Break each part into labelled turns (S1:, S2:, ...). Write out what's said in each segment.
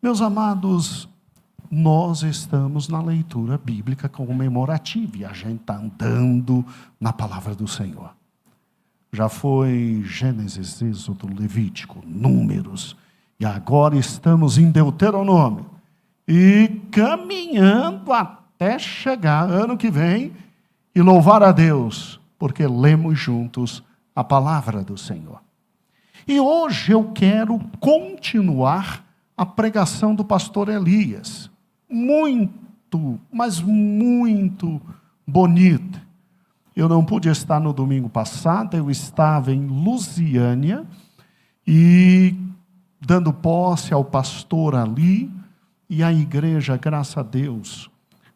S1: Meus amados, nós estamos na leitura bíblica comemorativa e a gente está andando na palavra do Senhor. Já foi Gênesis, Êxodo, Levítico, Números, e agora estamos em Deuteronômio. E caminhando até chegar ano que vem e louvar a Deus, porque lemos juntos a palavra do Senhor. E hoje eu quero continuar a pregação do pastor Elias. Muito, mas muito bonita. Eu não pude estar no domingo passado, eu estava em Lusiânia e dando posse ao pastor ali, e a igreja, graças a Deus,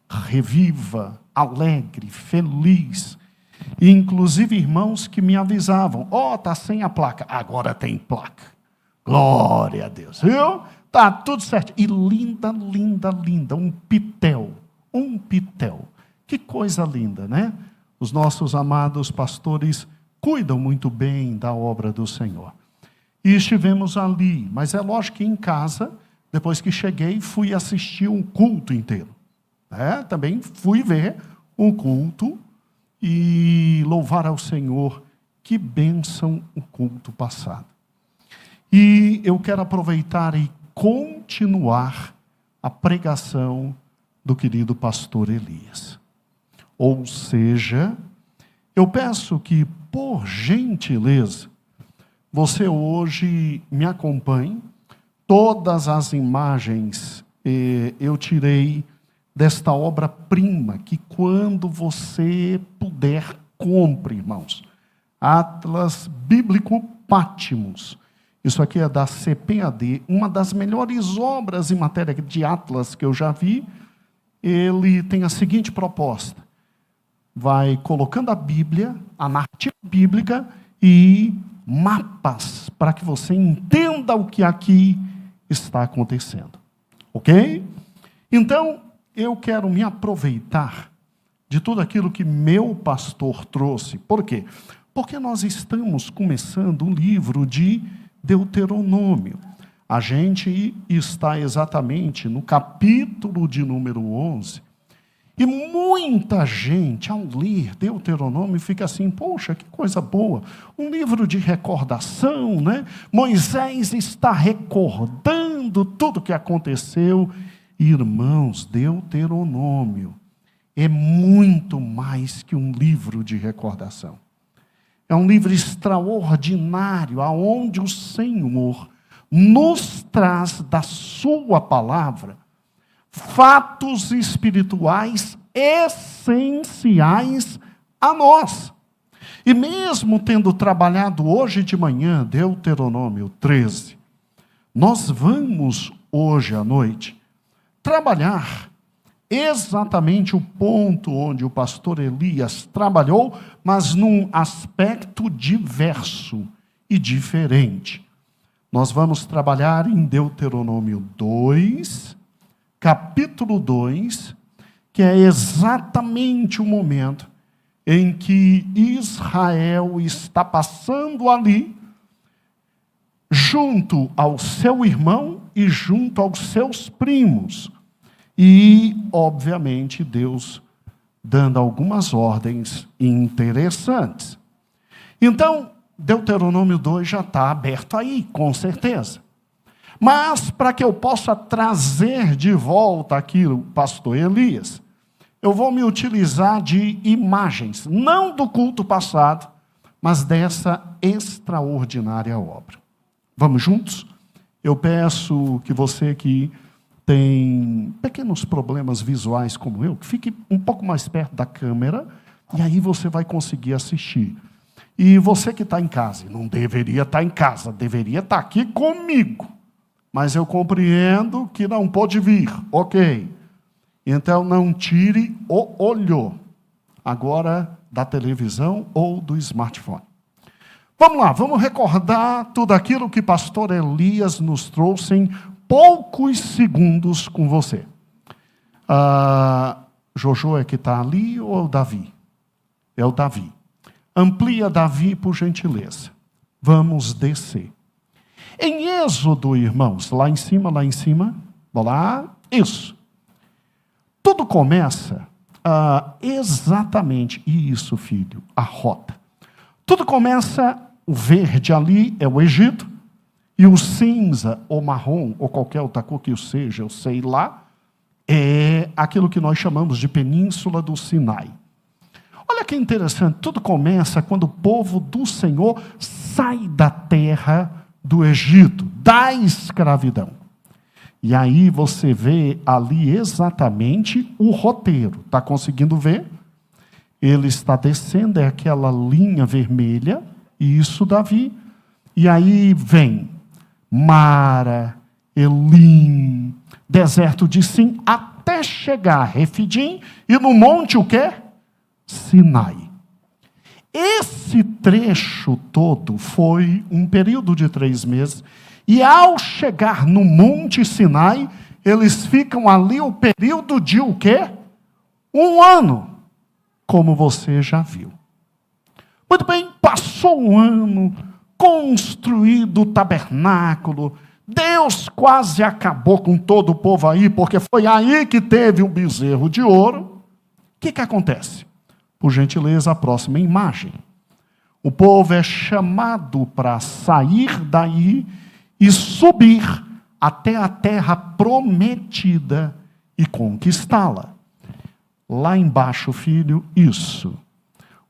S1: reviva, alegre, feliz. E, inclusive, irmãos que me avisavam, está sem a placa. Agora tem placa. Glória a Deus, viu? Está tudo certo. E linda, linda, linda, um pitel. Que coisa linda, né? Os nossos amados pastores cuidam muito bem da obra do Senhor. E estivemos ali, mas é lógico que em casa, depois que cheguei, fui assistir um culto inteiro. Também fui ver um culto e louvar ao Senhor. Que bênção o culto passado. E eu quero aproveitar e continuar a pregação do querido pastor Elias. Ou seja, eu peço que, por gentileza, você hoje me acompanhe. Todas as imagens eu tirei desta obra-prima, que quando você puder, compre, irmãos. Atlas Bíblico Patmos. Isso aqui é da CPAD, uma das melhores obras em matéria de atlas que eu já vi. Ele tem a seguinte proposta: vai colocando a Bíblia, a narrativa bíblica e mapas para que você entenda o que aqui está acontecendo. Ok? Então, eu quero me aproveitar de tudo aquilo que meu pastor trouxe. Por quê? Porque nós estamos começando um livro de Deuteronômio. A gente está exatamente no capítulo de número 11. E muita gente, ao ler Deuteronômio, fica assim, poxa, que coisa boa. Um livro de recordação, né? Moisés está recordando tudo o que aconteceu. Irmãos, Deuteronômio é muito mais que um livro de recordação. É um livro extraordinário, aonde o Senhor nos traz da sua palavra fatos espirituais essenciais a nós. E mesmo tendo trabalhado hoje de manhã, Deuteronômio 13, nós vamos hoje à noite trabalhar exatamente o ponto onde o pastor Elias trabalhou, mas num aspecto diverso e diferente. Nós vamos trabalhar em Deuteronômio 2, capítulo 2, que é exatamente o momento em que Israel está passando ali, junto ao seu irmão e junto aos seus primos. E, obviamente, Deus dando algumas ordens interessantes. Então, Deuteronômio 2 já está aberto aí, com certeza. Mas, para que eu possa trazer de volta aquilo, pastor Elias, eu vou me utilizar de imagens, não do culto passado, mas dessa extraordinária obra. Vamos juntos? Eu peço que você que tem pequenos problemas visuais como eu, que fique um pouco mais perto da câmera, e aí você vai conseguir assistir. E você que está em casa, não deveria estar em casa, deveria estar aqui comigo. Mas eu compreendo que não pode vir, ok. Então não tire o olho, agora da televisão ou do smartphone. Vamos lá, vamos recordar tudo aquilo que pastor Elias nos trouxe em poucos segundos com você. Jojo é que está ali ou é o Davi? É o Davi. Amplia Davi, por gentileza. Vamos descer. Em Êxodo, irmãos, lá em cima, Vamos lá? Isso. Tudo começa exatamente, isso, filho, a rota. Tudo começa, o verde ali é o Egito, e o cinza, ou marrom, ou qualquer outra cor que seja, eu sei lá, é aquilo que nós chamamos de Península do Sinai. Olha que interessante, tudo começa quando o povo do Senhor sai da terra do Egito, da escravidão. E aí você vê ali exatamente o roteiro. Está conseguindo ver? Ele está descendo, é aquela linha vermelha, e isso, Davi. E aí vem Mara, Elim, deserto de Sim, até chegar a Refidim, e no monte o quê? Sinai. Esse trecho todo foi um período de 3 meses, e ao chegar no monte Sinai, eles ficam ali o período de o quê? 1 ano, como você já viu. Muito bem, passou 1 ano, construído o tabernáculo, Deus quase acabou com todo o povo aí, porque foi aí que teve o bezerro de ouro. O que acontece? Por gentileza, a próxima imagem. O povo é chamado para sair daí e subir até a terra prometida e conquistá-la. Lá embaixo, filho, isso.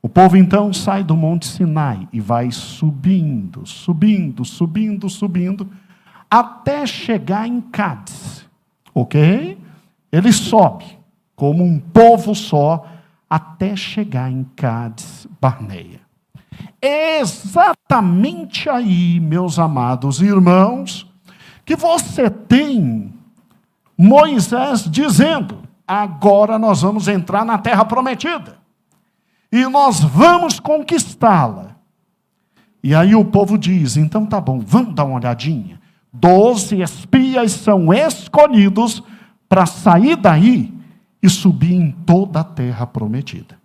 S1: O povo então sai do Monte Sinai e vai subindo, subindo, subindo, subindo, até chegar em Cádiz. Ok? Ele sobe como um povo só, até chegar em Cádiz Barneia. Exatamente aí, meus amados irmãos, que você tem Moisés dizendo: agora nós vamos entrar na terra prometida, e nós vamos conquistá-la. E aí o povo diz: então tá bom, vamos dar uma olhadinha. 12 espias são escolhidos para sair daí e subir em toda a terra prometida.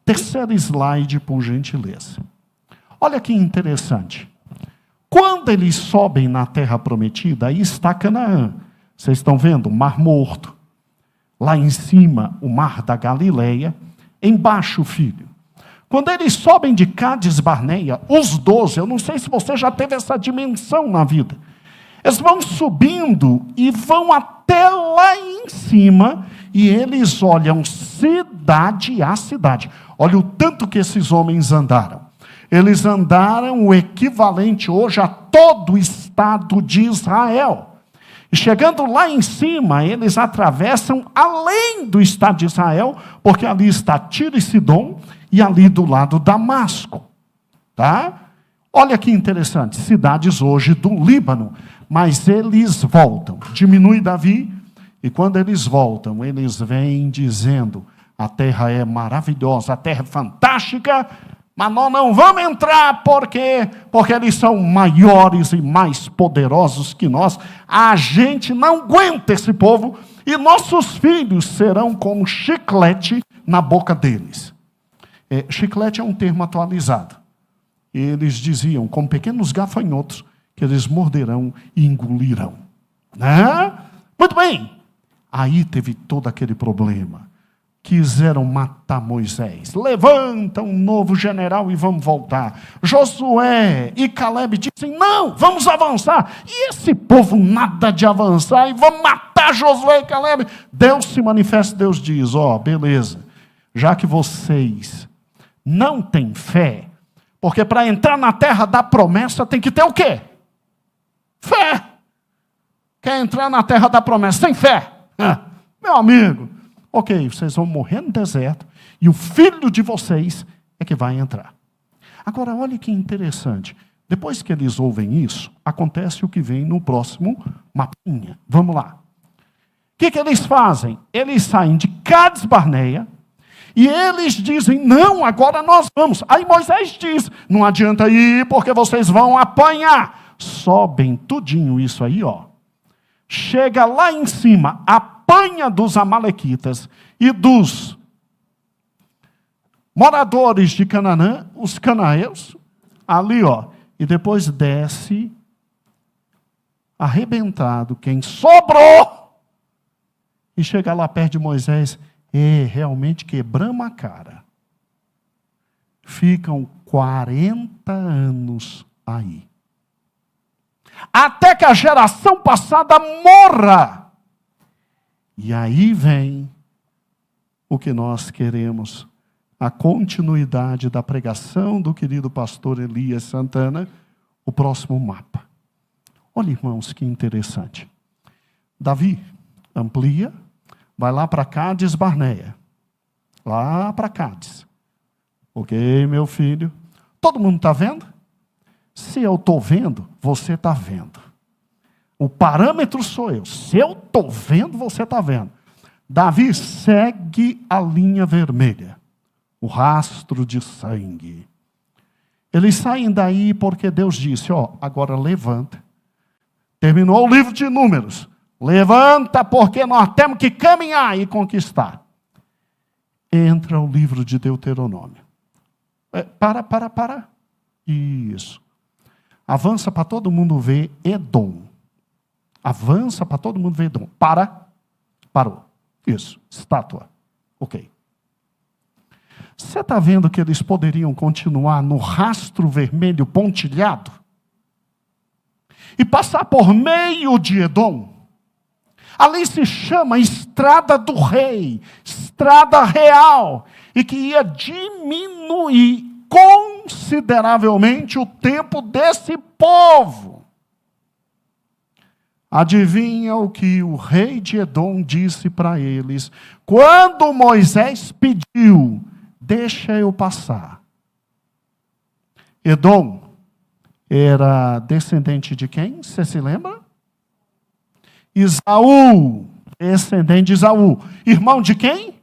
S1: Terceiro slide, por gentileza. Olha que interessante. Quando eles sobem na terra prometida, aí está Canaã. Vocês estão vendo o Mar Morto. Lá em cima, o Mar da Galileia. Embaixo, filho. Quando eles sobem de Cádiz Barneia, os 12, eu não sei se você já teve essa dimensão na vida. Eles vão subindo e vão até lá em cima, e eles olham cidade a cidade. Olha o tanto que esses homens andaram. Eles andaram o equivalente hoje a todo o estado de Israel. E chegando lá em cima, eles atravessam além do estado de Israel, porque ali está Tiro e Sidom, e ali do lado Damasco. Tá? Olha que interessante, cidades hoje do Líbano, mas eles voltam. Diminui Davi, e quando eles voltam, eles vêm dizendo: a terra é maravilhosa, a terra é fantástica, mas nós não vamos entrar, porque eles são maiores e mais poderosos que nós. A gente não aguenta esse povo, e nossos filhos serão como chiclete na boca deles. Chiclete é um termo atualizado. Eles diziam, como pequenos gafanhotos, que eles morderão e engolirão. Né? Muito bem. Aí teve todo aquele problema. Quiseram matar Moisés. Levanta um novo general e vamos voltar. Josué e Caleb dizem: não, vamos avançar. E esse povo nada de avançar e vamos matar Josué e Caleb. Deus se manifesta, Deus diz: beleza, já que vocês não têm fé, porque para entrar na terra da promessa tem que ter o quê? Fé. Quer entrar na terra da promessa sem fé? Meu amigo, ok, vocês vão morrer no deserto, e o filho de vocês é que vai entrar. Agora, olha que interessante. Depois que eles ouvem isso, acontece o que vem no próximo mapinha. Vamos lá. O que eles fazem? Eles saem de Cádiz Barneia, e eles dizem: não, agora nós vamos. Aí Moisés diz: não adianta ir, porque vocês vão apanhar. Sobem tudinho isso aí, Chega lá em cima, apanha dos amalequitas e dos moradores de Canaã, os cananeus, ali, e depois desce arrebentado quem sobrou, e chega lá perto de Moisés, e realmente quebramos a cara. Ficam 40 anos aí. Até que a geração passada morra. E aí vem o que nós queremos. A continuidade da pregação do querido pastor Elias Santana, o próximo mapa. Olha, irmãos, que interessante. Davi amplia, vai lá para Cádiz Barneia. Lá para Cádiz. Ok, meu filho? Todo mundo está vendo? Se eu estou vendo, você está vendo. O parâmetro sou eu. Se eu estou vendo, você está vendo. Davi segue a linha vermelha. O rastro de sangue. Eles saem daí porque Deus disse, agora levanta. Terminou o livro de Números. Levanta porque nós temos que caminhar e conquistar. Entra o livro de Deuteronômio. Para. Isso. Avança para todo mundo ver Edom. Avança para todo mundo ver Edom. Parou. Isso. Estátua. Ok. Você está vendo que eles poderiam continuar no rastro vermelho pontilhado? E passar por meio de Edom? Ali se chama Estrada do Rei, Estrada Real, e que ia diminuir consideravelmente o tempo desse povo. Adivinha o que o rei de Edom disse para eles? Quando Moisés pediu, deixa eu passar. Edom era descendente de quem? Você se lembra? Esaú, descendente de Esaú. Irmão de quem?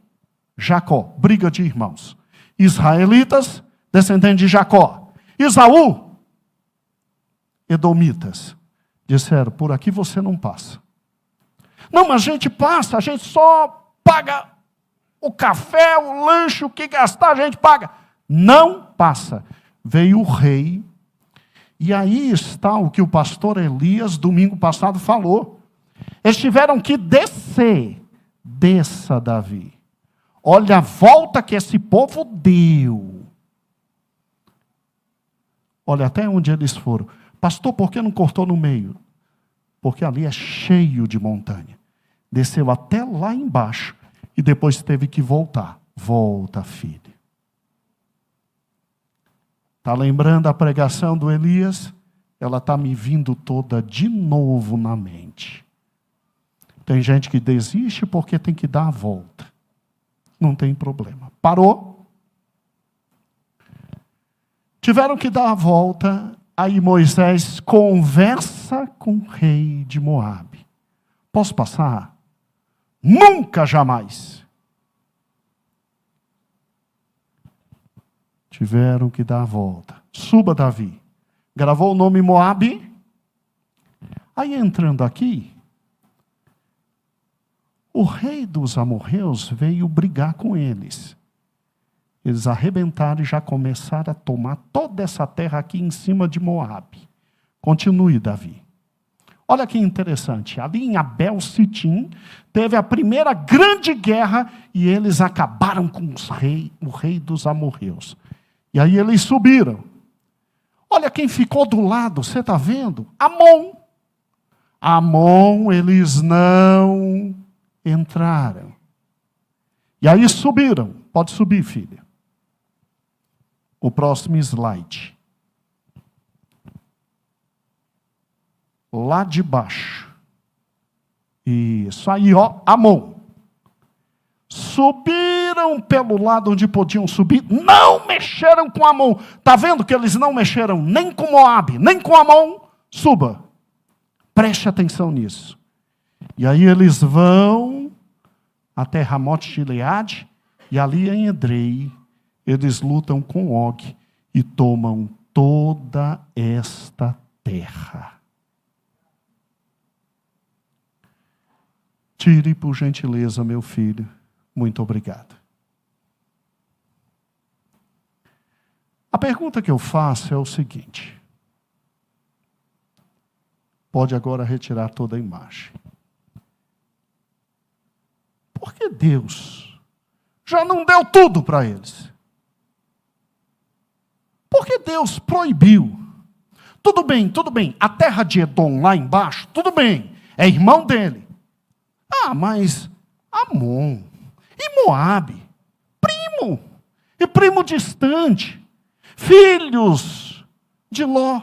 S1: Jacó, briga de irmãos. Israelitas, descendente de Jacó. Esaú, edomitas. Disseram, por aqui você não passa. Não, mas a gente passa, a gente só paga o café, o lanche, o que gastar, a gente paga. Não passa. Veio o rei, e aí está o que o pastor Elias, domingo passado, falou. Eles tiveram que descer. Desça, Davi. Olha a volta que esse povo deu. Olha até onde eles foram. Pastor, por que não cortou no meio? Porque ali é cheio de montanha. Desceu até lá embaixo. E depois teve que voltar. Volta, filho. Está lembrando a pregação do Elias? Ela está me vindo toda de novo na mente. Tem gente que desiste porque tem que dar a volta. Não tem problema. Parou. Tiveram que dar a volta. Aí Moisés conversa com o rei de Moabe. Posso passar? Nunca, jamais. Tiveram que dar a volta. Suba, Davi. Gravou o nome Moabe. Aí entrando aqui, o rei dos amorreus veio brigar com eles. Eles arrebentaram e já começaram a tomar toda essa terra aqui em cima de Moabe. Continue, Davi. Olha que interessante. Ali em Abel Sitim, teve a primeira grande guerra e eles acabaram com o rei dos amorreus. E aí eles subiram. Olha quem ficou do lado, você está vendo? Amon. Amon, eles não entraram. E aí subiram. Pode subir, filha. O próximo slide. Lá de baixo. Isso aí, Amon. Subiram pelo lado onde podiam subir. Não mexeram com Amon. Está vendo que eles não mexeram nem com Moabe, nem com Amon? Suba. Preste atenção nisso. E aí eles vão até Ramote Gileade. E ali em Edrei, eles lutam com Og e tomam toda esta terra. Tire, por gentileza, meu filho. Muito obrigado. A pergunta que eu faço é o seguinte. Pode agora retirar toda a imagem. por que Deus já não deu tudo para eles? Por que Deus proibiu? Tudo bem, a terra de Edom lá embaixo, tudo bem, é irmão dele. Ah, mas Amon e Moabe, primo, e primo distante, filhos de Ló.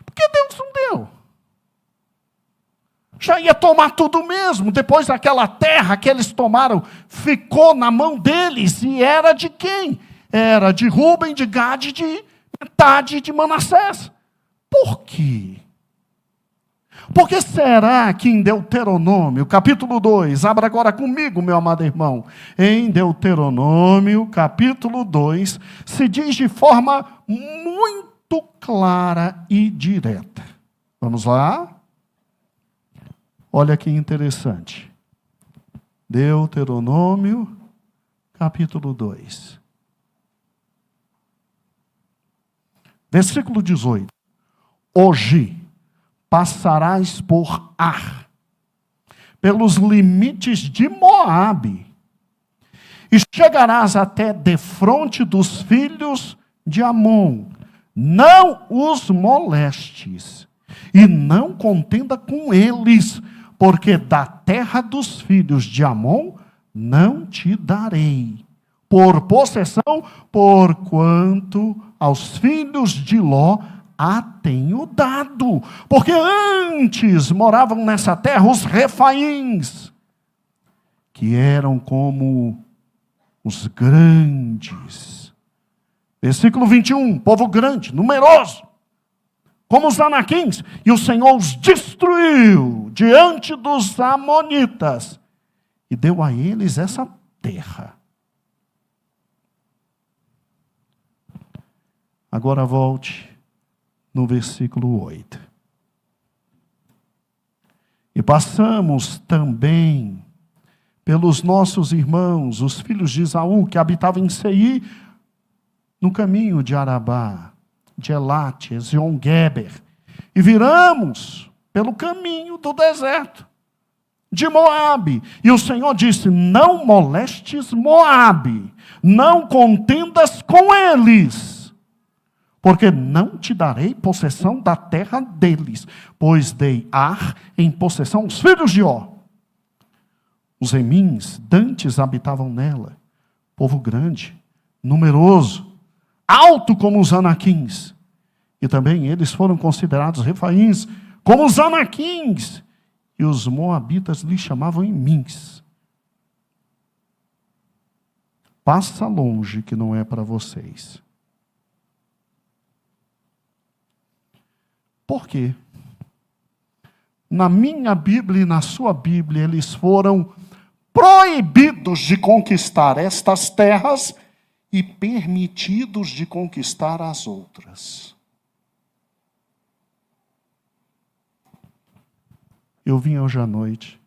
S1: Por que Deus não deu? Já ia tomar tudo mesmo, depois aquela terra que eles tomaram, ficou na mão deles, e era de quem? Era de Rúben, de Gade, de metade de Manassés. Por quê? Porque será que em Deuteronômio, capítulo 2, abra agora comigo, meu amado irmão, em Deuteronômio, capítulo 2, se diz de forma muito clara e direta. Vamos lá? Olha que interessante. Deuteronômio, capítulo 2. Versículo 18. Hoje passarás por Ar, pelos limites de Moabe, e chegarás até defronte dos filhos de Amon. Não os molestes, e não contenda com eles, porque da terra dos filhos de Amon não te darei por possessão, porquanto aos filhos de Ló a tenho dado. Porque antes moravam nessa terra os refaíns, que eram como os grandes. Versículo 21, povo grande, numeroso, como os anaquins, e o Senhor os destruiu diante dos amonitas, e deu a eles essa terra. Agora volte no versículo 8. E passamos também pelos nossos irmãos, os filhos de Esaú, que habitavam em Seir, no caminho de Arabá, de Elate, Ezion-Geber, e viramos pelo caminho do deserto de Moabe. E o Senhor disse: não molestes Moabe, não contendas com eles, porque não te darei possessão da terra deles, pois dei Ar em possessão aos filhos de Ó. Os Emins dantes habitavam nela, povo grande, numeroso, alto como os anaquins. E também eles foram considerados refaíns, como os anaquins. E os moabitas lhe chamavam Emins. Passa longe que não é para vocês. Por quê? Na minha Bíblia e na sua Bíblia, eles foram proibidos de conquistar estas terras e permitidos de conquistar as outras. Eu vim hoje à noite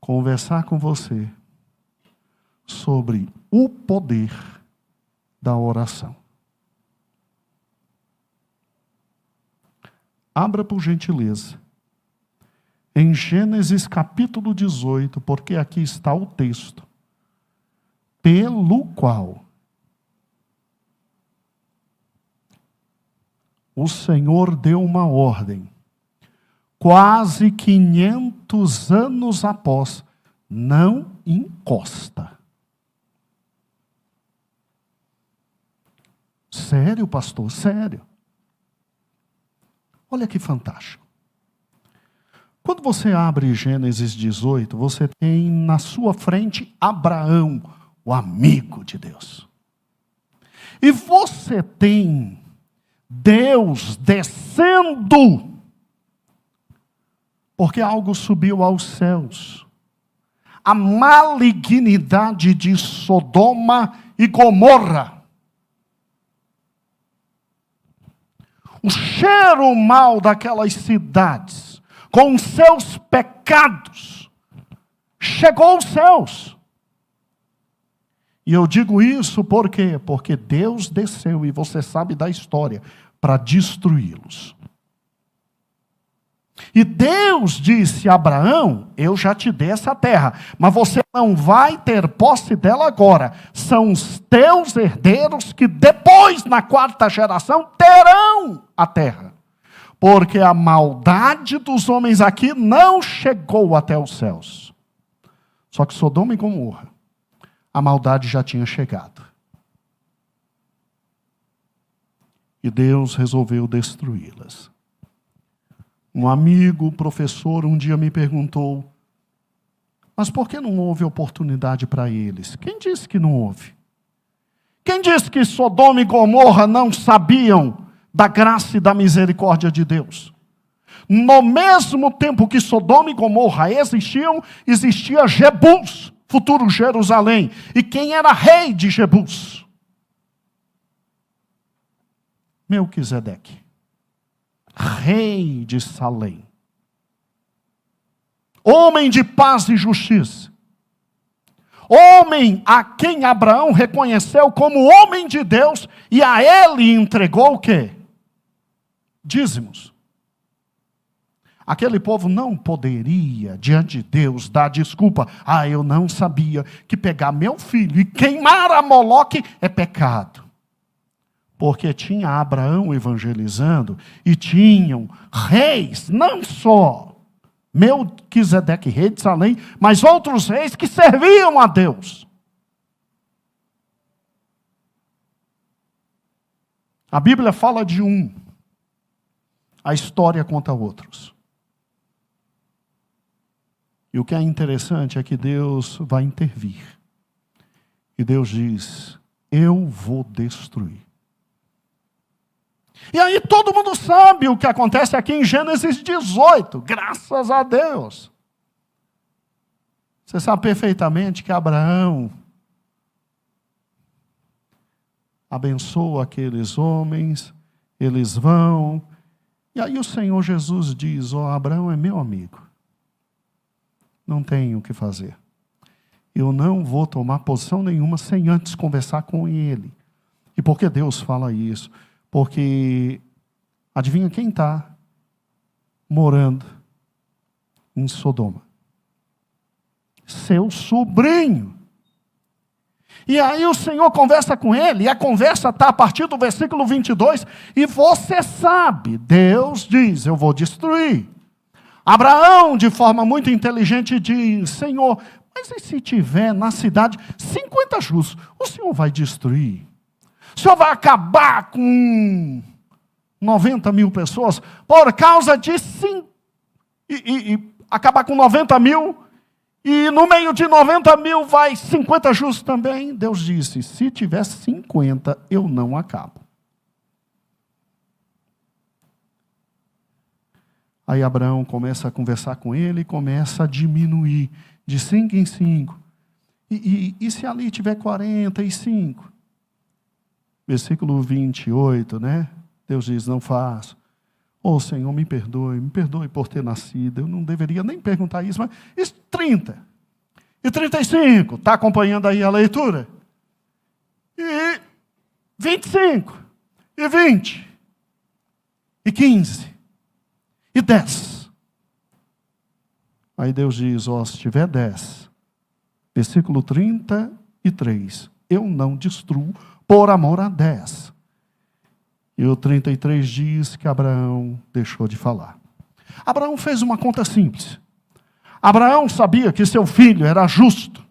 S1: conversar com você sobre o poder da oração. Abra por gentileza em Gênesis capítulo 18, porque aqui está o texto pelo qual o Senhor deu uma ordem, quase 500 anos após: não encosta. Sério, pastor? Sério. Olha que fantástico. Quando você abre Gênesis 18, você tem na sua frente Abraão, o amigo de Deus. E você tem Deus descendo, porque algo subiu aos céus. A malignidade de Sodoma e Gomorra. O cheiro mau daquelas cidades, com os seus pecados, chegou aos céus. E eu digo isso por quê? Porque Deus desceu, e você sabe da história, para destruí-los. E Deus disse a Abraão: eu já te dei essa terra, mas você não vai ter posse dela agora. São os teus herdeiros que depois, na 4ª geração, terão a terra. Porque a maldade dos homens aqui não chegou até os céus. Só que Sodoma e Gomorra, a maldade já tinha chegado. E Deus resolveu destruí-las. Um amigo, professor, um dia me perguntou: mas por que não houve oportunidade para eles? Quem disse que não houve? Quem disse que Sodoma e Gomorra não sabiam da graça e da misericórdia de Deus? No mesmo tempo que Sodoma e Gomorra existiam, existia Jebus, futuro Jerusalém. E quem era rei de Jebus? Melquisedeque, rei de Salém, homem de paz e justiça, homem a quem Abraão reconheceu como homem de Deus, e a ele entregou o quê? Dízimos. Aquele povo não poderia, diante de Deus, dar desculpa: eu não sabia que pegar meu filho e queimar a Moloque é pecado. Porque tinha Abraão evangelizando, e tinham reis, não só Melquisedeque, rei de Salém, mas outros reis que serviam a Deus. A Bíblia fala de um, a história conta outros. E o que é interessante é que Deus vai intervir. E Deus diz: eu vou destruir. E aí todo mundo sabe o que acontece aqui em Gênesis 18, graças a Deus. Você sabe perfeitamente que Abraão abençoa aqueles homens, eles vão, e aí o Senhor Jesus diz: Abraão é meu amigo, não tenho o que fazer. Eu não vou tomar posição nenhuma sem antes conversar com ele. E por que Deus fala isso? Porque, adivinha quem está morando em Sodoma? Seu sobrinho. E aí o Senhor conversa com ele, e a conversa está a partir do versículo 22, e você sabe, Deus diz: eu vou destruir. Abraão, de forma muito inteligente, diz: Senhor, mas e se tiver na cidade 50 justos, o Senhor vai destruir? O Senhor vai acabar com 90 mil pessoas por causa de acabar com 90 mil, e no meio de 90 mil vai 50 justos também? Deus disse: se tiver 50, eu não acabo. Aí Abraão começa a conversar com ele e começa a diminuir de 5 em 5. E se ali tiver 45? Versículo 28, né? Deus diz: não faço. Senhor, me perdoe por ter nascido. Eu não deveria nem perguntar isso, mas isso 30. E 35, está acompanhando aí a leitura? E 25, e 20, e 15, e 10. Aí Deus diz: se tiver 10, versículo 33, eu não destruo por amor a 10. E o 33 diz que Abraão deixou de falar. Abraão fez uma conta simples. Abraão sabia que seu filho era justo.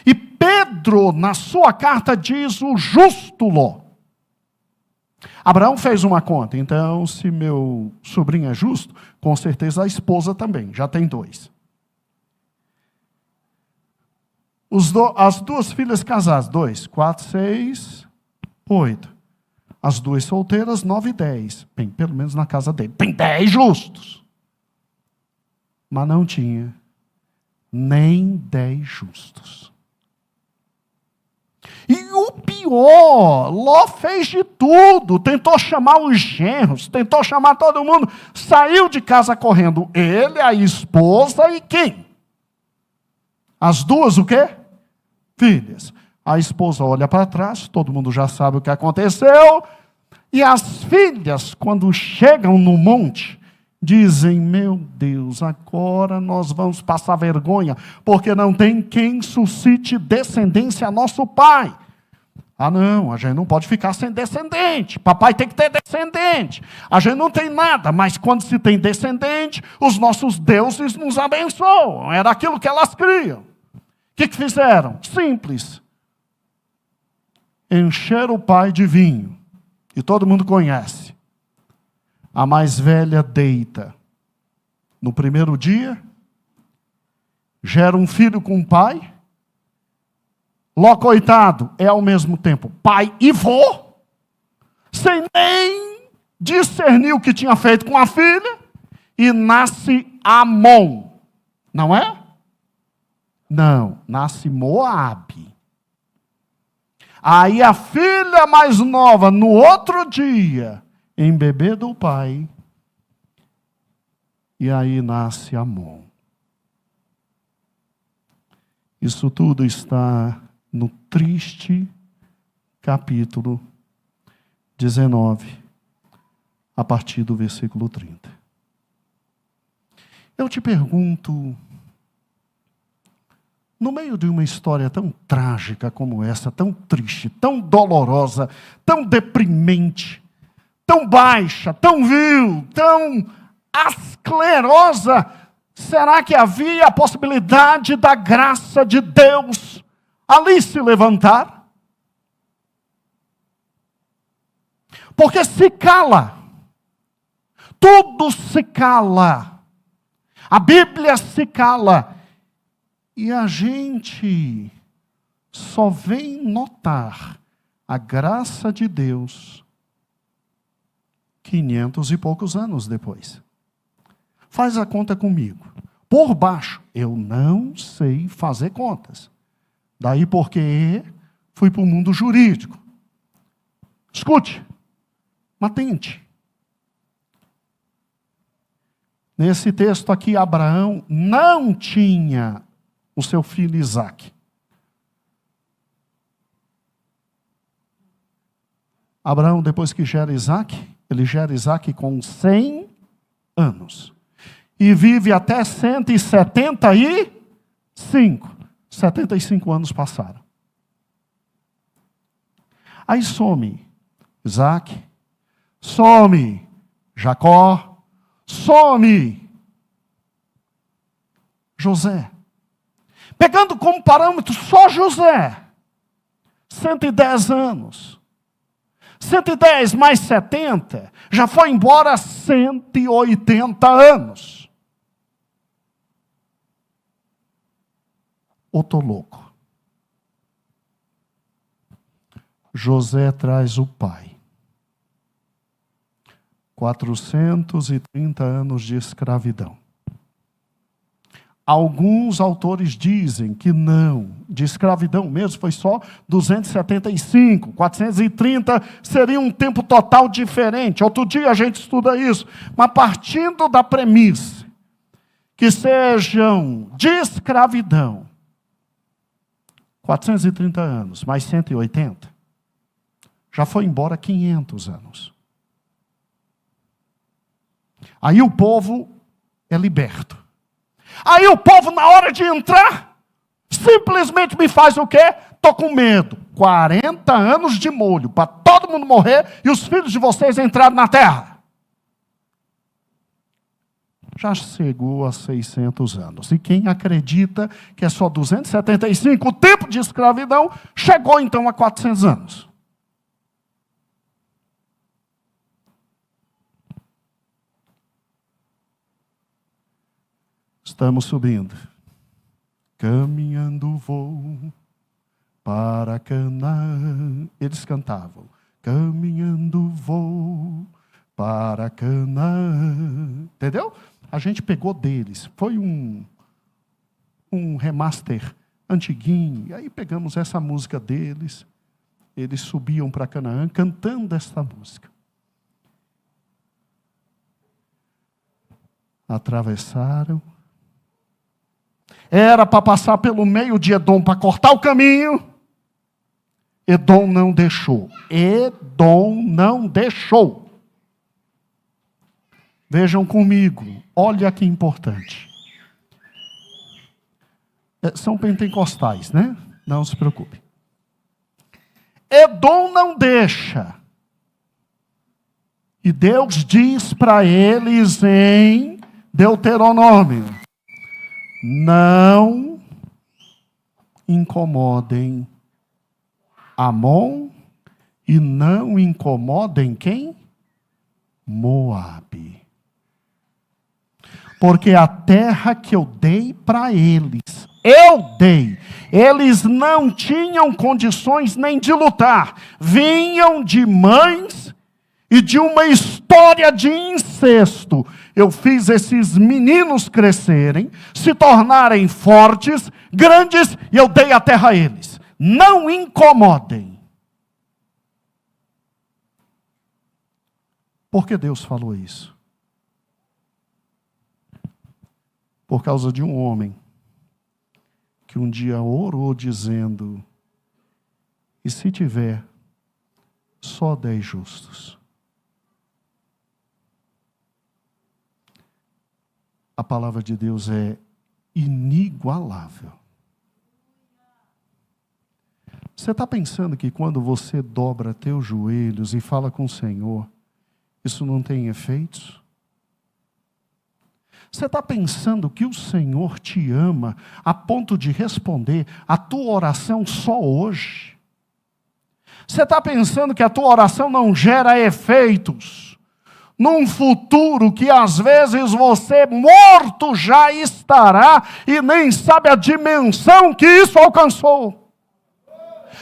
S1: E Pedro, na sua carta, diz o justo Ló. Abraão fez uma conta: então, se meu sobrinho é justo, com certeza a esposa também, já tem 2. As 2 filhas casadas, 2, 4, 6, 8. As 2 solteiras, 9 e 10. Bem, pelo menos na casa dele tem 10 justos. Mas não tinha nem 10 justos. E o pior, Ló fez de tudo. Tentou chamar os genros, tentou chamar todo mundo. Saiu de casa correndo. Ele, a esposa e quem? As 2 o quê? Filhas. A esposa olha para trás, todo mundo já sabe o que aconteceu. E as filhas, quando chegam no monte, dizem: meu Deus, agora nós vamos passar vergonha, porque não tem quem suscite descendência a nosso pai. Ah, não, a gente não pode ficar sem descendente. Papai tem que ter descendente. A gente não tem nada, mas quando se tem descendente, os nossos deuses nos abençoam. Era aquilo que elas criam. O que fizeram? Simples. Encheram o pai de vinho. E todo mundo conhece. A mais velha deita no primeiro dia, gera um filho com o pai. Ló, coitado, é ao mesmo tempo pai e vô, sem nem discernir o que tinha feito com a filha, e nasce Amon, não é? Não, nasce Moabe. Aí a filha mais nova, no outro dia, embebeda o pai, e aí nasce Amon. Isso tudo está no triste capítulo 19, a partir do versículo 30. Eu te pergunto, no meio de uma história tão trágica como essa, tão triste, tão dolorosa, tão deprimente, tão baixa, tão vil, tão asclerosa, será que havia a possibilidade da graça de Deus ali se levantar? Porque se cala, tudo se cala, a Bíblia se cala, e a gente só vem notar a graça de Deus 500 e poucos anos depois. Faz a conta comigo. Por baixo, eu não sei fazer contas. Daí porque fui para o mundo jurídico. Escute, mas tente. Nesse texto aqui, Abraão não tinha o seu filho Isaque. Abraão, depois que gera Isaque, ele gera Isaque com 100 anos. E vive até 175. 75 anos passaram. Aí some Isaque, some Jacó, some José. Pegando como parâmetro só José, 110 anos. 110 mais 70, já foi embora 180 anos. Ou estou louco? José traz o pai. 430 anos de escravidão. Alguns autores dizem que não, de escravidão mesmo, foi só 275, 430 seria um tempo total diferente. Outro dia a gente estuda isso, mas partindo da premissa que sejam de escravidão, 430 anos, mais 180, já foi embora 500 anos. Aí o povo é liberto. Aí o povo, na hora de entrar, simplesmente me faz o quê? Estou com medo. 40 anos de molho, para todo mundo morrer e os filhos de vocês entrarem na terra. Já chegou a 600 anos. E quem acredita que é só 275, o tempo de escravidão, chegou então a 400 anos. Estamos subindo. Caminhando vou para Canaã. Eles cantavam. Caminhando vou para Canaã. Entendeu? A gente pegou deles. Foi um remaster antiguinho. E aí pegamos essa música deles. Eles subiam para Canaã cantando esta música. Atravessaram. Era para passar pelo meio de Edom para cortar o caminho. Edom não deixou. Edom não deixou. Vejam comigo, olha que importante. São pentecostais, né? Não se preocupe. Edom não deixa. E Deus diz para eles em Deuteronômio: não incomodem Amon e não incomodem quem? Moabe. Porque a terra que eu dei para eles, eu dei. Eles não tinham condições nem de lutar. Vinham de mães e de uma história de incesto. Eu fiz esses meninos crescerem, se tornarem fortes, grandes, e eu dei a terra a eles. Não incomodem. Por que Deus falou isso? Por causa de um homem que um dia orou dizendo: e se tiver só 10 justos? A palavra de Deus é inigualável. Você está pensando que quando você dobra teus joelhos e fala com o Senhor, isso não tem efeitos? Você está pensando que o Senhor te ama a ponto de responder a tua oração só hoje? Você está pensando que a tua oração não gera efeitos num futuro que às vezes você morto já estará e nem sabe a dimensão que isso alcançou?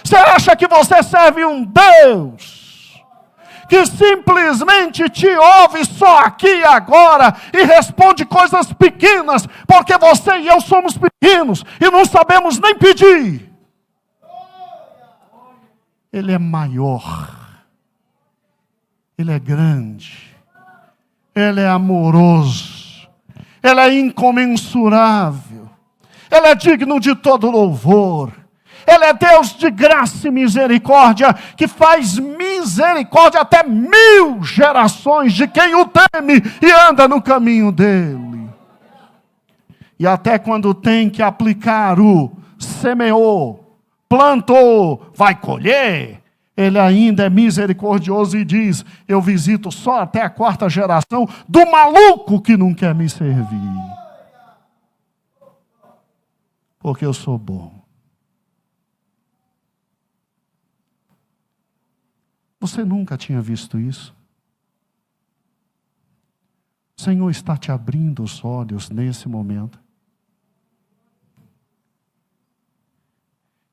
S1: Você acha que você serve um Deus que simplesmente te ouve só aqui e agora e responde coisas pequenas, porque você e eu somos pequenos e não sabemos nem pedir? Ele é maior, Ele é grande, Ele é amoroso, Ele é incomensurável, Ele é digno de todo louvor. Ele é Deus de graça e misericórdia, que faz misericórdia até 1000 gerações de quem o teme e anda no caminho dele. E até quando tem que aplicar o semeou, plantou, vai colher, ele ainda é misericordioso e diz: eu visito só até a 4ª geração do maluco que não quer me servir. Porque eu sou bom. Você nunca tinha visto isso? O Senhor está te abrindo os olhos nesse momento.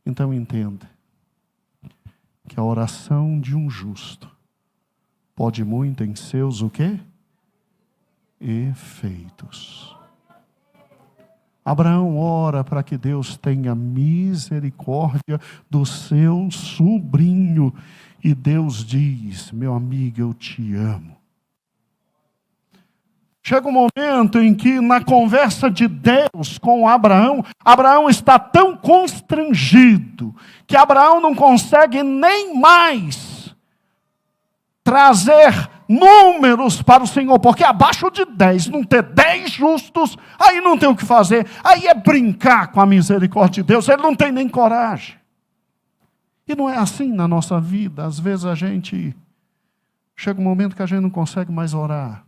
S1: Então entenda que a oração de um justo pode muito em seus o quê? Efeitos. Abraão ora para que Deus tenha misericórdia do seu sobrinho. E Deus diz: meu amigo, eu te amo. Chega um momento em que na conversa de Deus com Abraão, Abraão está tão constrangido, que Abraão não consegue nem mais trazer números para o Senhor, porque abaixo de 10, não ter 10 justos, aí não tem o que fazer, aí é brincar com a misericórdia de Deus, ele não tem nem coragem. E não é assim na nossa vida. Às vezes a gente, chega um momento que a gente não consegue mais orar.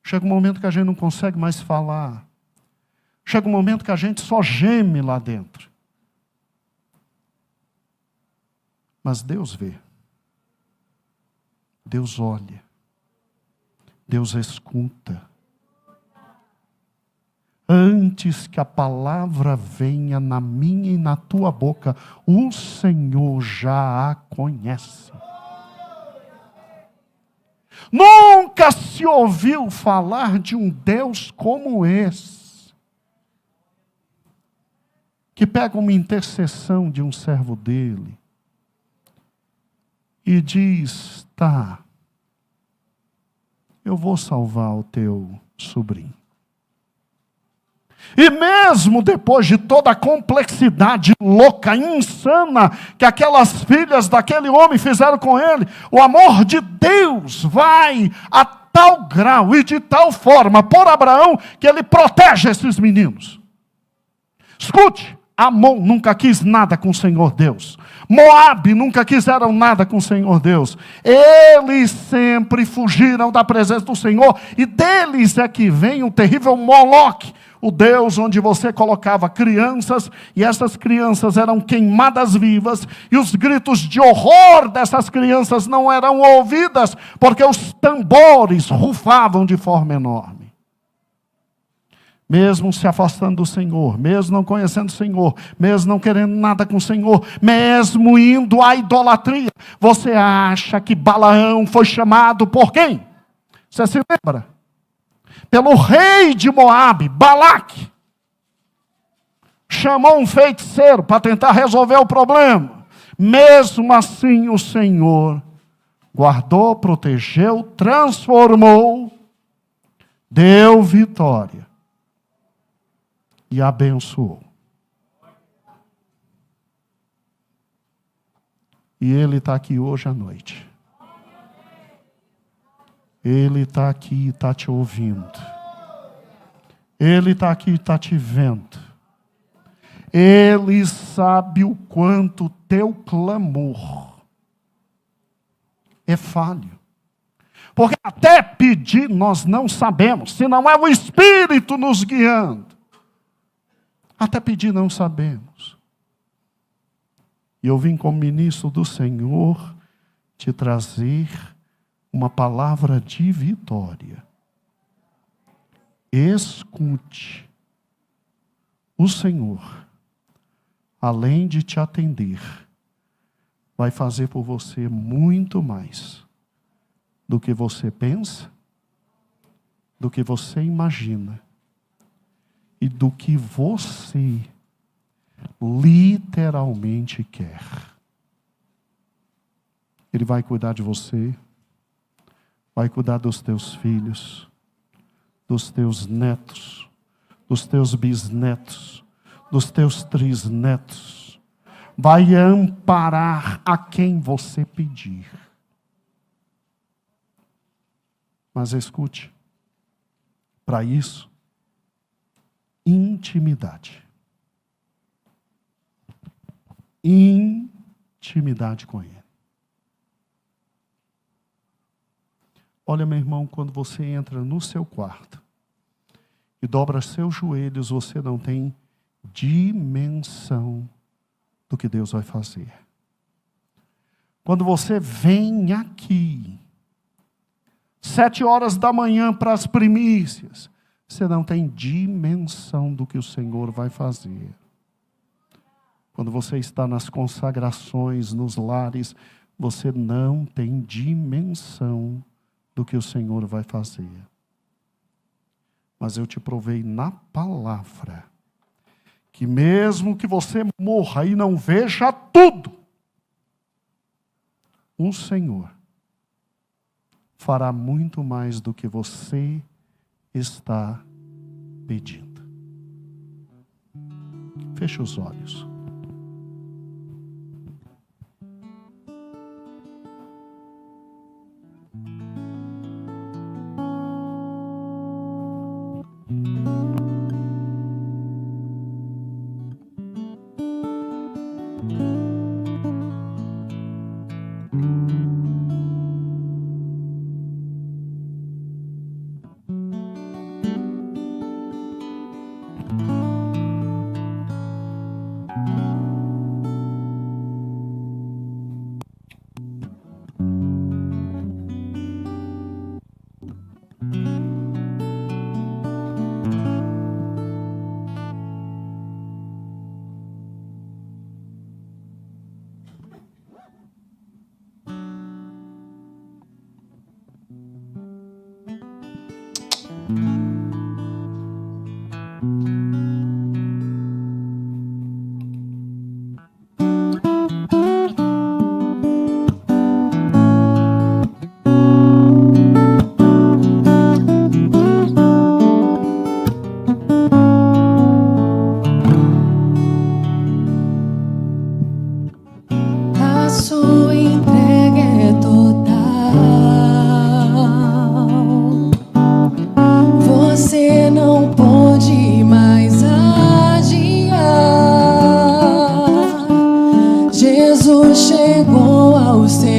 S1: Chega um momento que a gente não consegue mais falar. Chega um momento que a gente só geme lá dentro. Mas Deus vê. Deus olha. Deus escuta. Antes que a palavra venha na minha e na tua boca, o Senhor já a conhece. Nunca se ouviu falar de um Deus como esse, que pega uma intercessão de um servo dele e diz: tá, eu vou salvar o teu sobrinho. E mesmo depois de toda a complexidade louca, insana, que aquelas filhas daquele homem fizeram com ele, o amor de Deus vai até tal grau e de tal forma por Abraão que ele protege esses meninos. Escute, Amon nunca quis nada com o Senhor Deus. Moabe nunca quiseram nada com o Senhor Deus. Eles sempre fugiram da presença do Senhor. E deles é que vem o terrível Moloque, o Deus onde você colocava crianças, e essas crianças eram queimadas vivas, e os gritos de horror dessas crianças não eram ouvidas, porque os tambores rufavam de forma enorme. Mesmo se afastando do Senhor, mesmo não conhecendo o Senhor, mesmo não querendo nada com o Senhor, mesmo indo à idolatria, você acha que Balaão foi chamado por quem? Você se lembra? Pelo rei de Moabe, Balaque. Chamou um feiticeiro para tentar resolver o problema. Mesmo assim o Senhor guardou, protegeu, transformou, deu vitória e abençoou. E Ele está aqui hoje à noite. Ele está aqui e está te ouvindo. Ele está aqui e está te vendo. Ele sabe o quanto teu clamor é falho. Porque até pedir nós não sabemos, se não é o Espírito nos guiando. Até pedir não sabemos. E eu vim como ministro do Senhor te trazer uma palavra de vitória. Escute. O Senhor, além de te atender, vai fazer por você muito mais do que você pensa, do que você imagina e do que você literalmente quer. Ele vai cuidar de você, vai cuidar dos teus filhos, dos teus netos, dos teus bisnetos, dos teus trisnetos. Vai amparar a quem você pedir. Mas escute, para isso, intimidade. Intimidade com Ele. Olha, meu irmão, quando você entra no seu quarto e dobra seus joelhos, você não tem dimensão do que Deus vai fazer. Quando você vem aqui, 7 horas da manhã para as primícias, você não tem dimensão do que o Senhor vai fazer. Quando você está nas consagrações, nos lares, você não tem dimensão do que o Senhor vai fazer. Mas eu te provei na palavra, que mesmo que você morra e não veja tudo, o Senhor fará muito mais do que você está pedindo. Feche os olhos.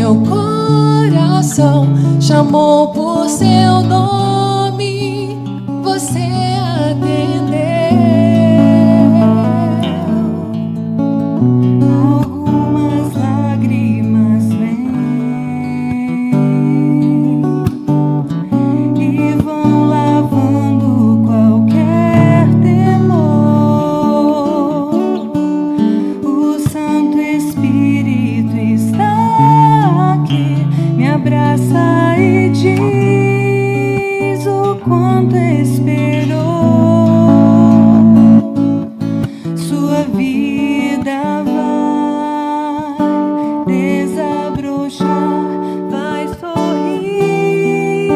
S2: seu coração, chamou por seu nome, você atendeu.
S3: Algumas lágrimas vêm e vão lavando qualquer temor. O Santo Espírito está aqui, me abraça e diz o quanto esperou. Sua vida vai desabrochar, vai sorrir,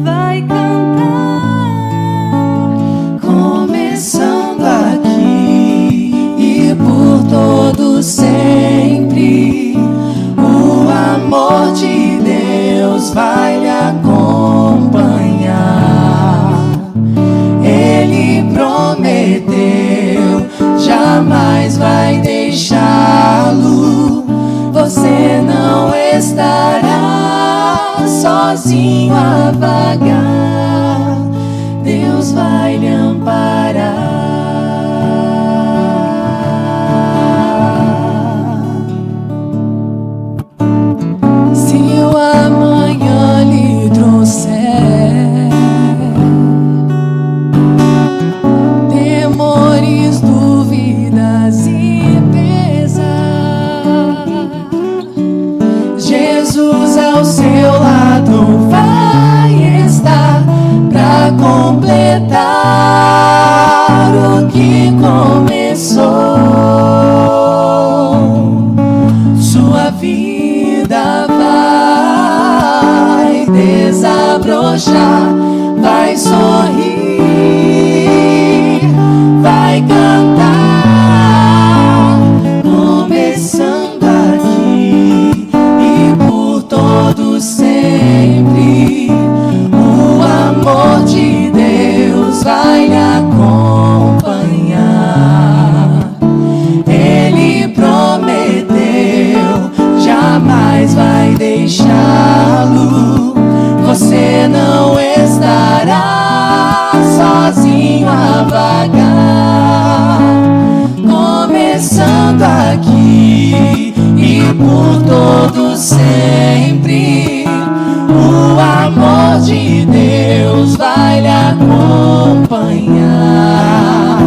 S3: vai cantar.
S2: Começando aqui e por todo sempre, o amor de Deus vai lhe acompanhar. Ele prometeu, jamais vai deixá-lo. Você não estará sozinho a vagar. Deus vai lhe amparar. Se o amanhã lhe trouxer temores, dúvidas e pesar, Jesus ao seu lado vai estar para completar o que começou. Sua vida vai desabrochar, vai sorrir, vai cantar. Começando aqui e por todo sempre, o amor de Deus vai lhe acompanhar. Ele prometeu, jamais vai deixá-lo. Você não estará sozinho a vagar. Começando aqui e por todo sempre, o amor de Deus vai lhe acompanhar.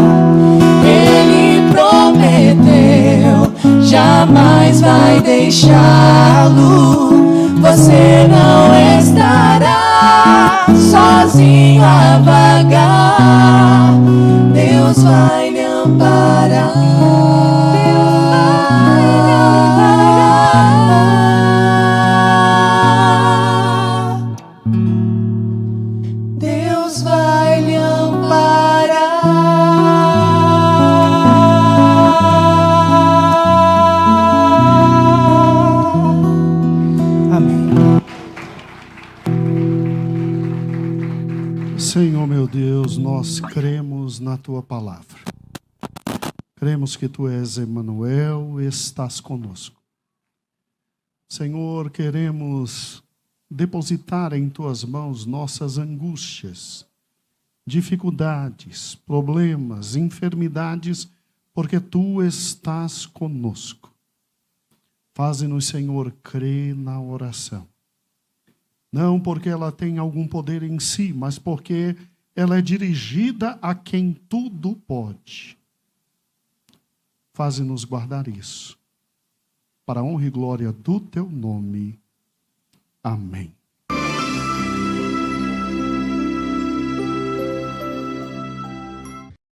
S2: Ele prometeu, jamais vai deixá-lo. Você não estará sozinho a vagar. Deus vai lhe amparar. Deus vai lhe amparar.
S3: Amém.
S1: Senhor meu Deus, nós cremos na Tua palavra. Cremos que Tu és Emanuel, estás conosco. Senhor, queremos depositar em Tuas mãos nossas angústias, dificuldades, problemas, enfermidades, porque Tu estás conosco. Faze-nos, Senhor, crer na oração. Não porque ela tem algum poder em si, mas porque ela é dirigida a quem tudo pode. Faze-nos guardar isso, para a honra e glória do Teu nome. Amém.